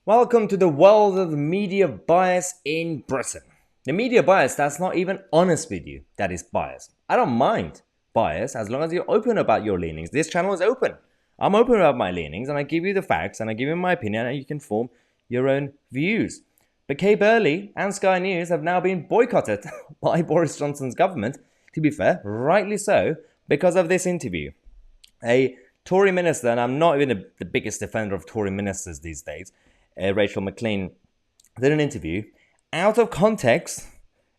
Welcome to the world of the media bias in Britain. The media bias that's not even honest with you, that is bias. I don't mind bias as long as you're open about your leanings. This channel is open. I'm open about my leanings and I give you the facts and I give you my opinion and you can form your own views. But Burley and Sky News have now been boycotted by Boris Johnson's government, to be fair, rightly so, because of this interview. A Tory minister, and I'm not even the biggest defender of Tory ministers these days, Rachel McLean, did an interview out of context,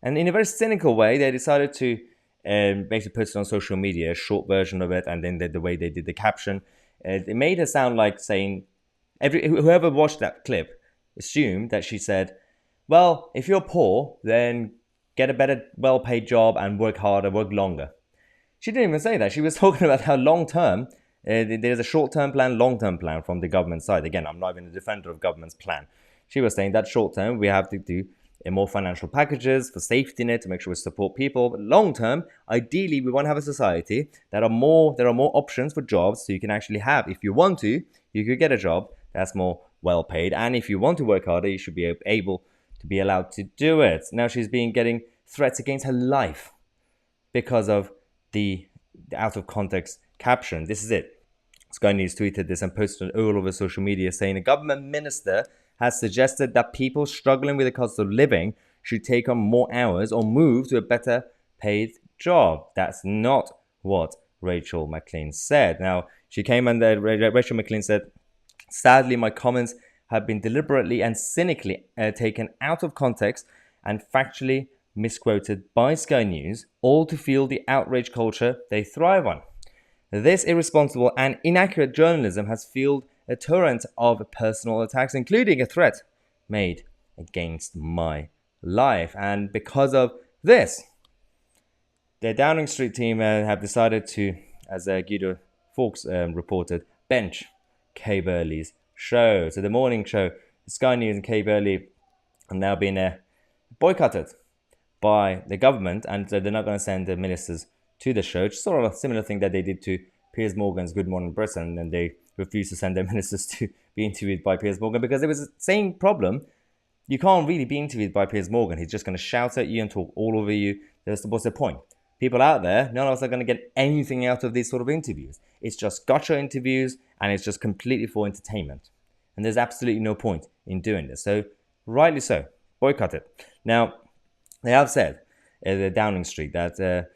and in a very cynical way, they decided to basically post it on social media, a short version of it, and then the way they did the caption, it made her sound like saying, whoever watched that clip assumed that she said, well, if you're poor, then get a better, well-paid job and work harder, work longer. She didn't even say that. She was talking about how long-term, there's a short-term plan, long-term plan from the government side. Again, I'm not even a defender of government's plan. She was saying that short-term, we have to do more financial packages for safety net to make sure we support people. But long-term, ideally, we want to have a society that there are more options for jobs, so you can actually have, if you want to, you could get a job that's more well-paid. And if you want to work harder, you should be able to be allowed to do it. Now she's been getting threats against her life because of the out-of-context caption. This is it. Sky News tweeted this and posted it all over social media saying a government minister has suggested that people struggling with the cost of living should take on more hours or move to a better paid job. That's not what Rachel McLean said. Now, she came and Rachel McLean said, sadly, my comments have been deliberately and cynically taken out of context and factually misquoted by Sky News, all to fuel the outrage culture they thrive on. This irresponsible and inaccurate journalism has fueled a torrent of personal attacks, including a threat made against my life. And because of this, the Downing Street team have decided to, as Guido Fawkes reported, bench Burley's show. So the morning show, Sky News and Burley are now being boycotted by the government, and they're not going to send the ministers to the show. It's sort of a similar thing that they did to Piers Morgan's Good Morning Britain, and they refused to send their ministers to be interviewed by Piers Morgan because it was the same problem. You can't really be interviewed by Piers Morgan. He's just going to shout at you and talk all over you. What's the point? People out there, none of us are going to get anything out of these sort of interviews. It's just gotcha interviews, and it's just completely for entertainment. And there's absolutely no point in doing this. So, rightly so, boycott it. Now, they have said, the Downing Street, that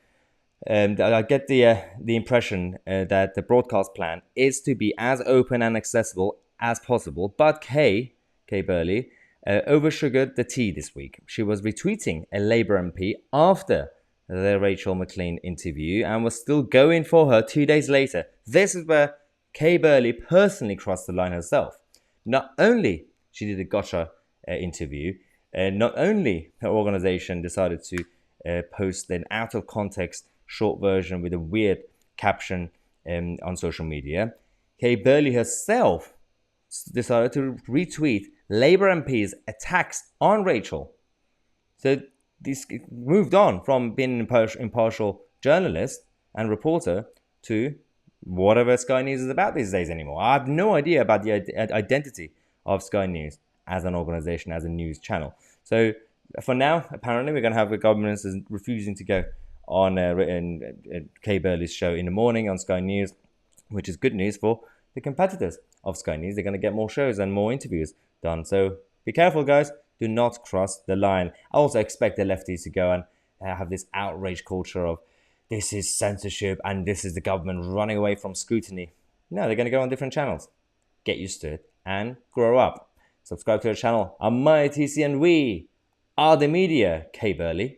I get the impression that the broadcast plan is to be as open and accessible as possible. But Burley oversugared the tea this week. She was retweeting a Labour MP after the Rachel McLean interview and was still going for her 2 days later. This is where Burley personally crossed the line herself. Not only she did a gotcha interview, not only her organization decided to post an out-of-context short version with a weird caption on social media, Burley herself decided to retweet Labour MP's attacks on Rachel. So this moved on from being an impartial journalist and reporter to whatever Sky News is about these days anymore. I have no idea about the identity of Sky News as an organization, as a news channel. So for now, apparently, we're going to have the government refusing to go on Burley's show in the morning on Sky News, which is good news for the competitors of Sky News. They're going to get more shows and more interviews done. So be careful, guys. Do not cross the line. I also expect the lefties to go and have this outrage culture of this is censorship and this is the government running away from scrutiny. No, they're going to go on different channels. Get used to it and grow up. Subscribe to our channel. I'm Tousi and we are the media, Burley.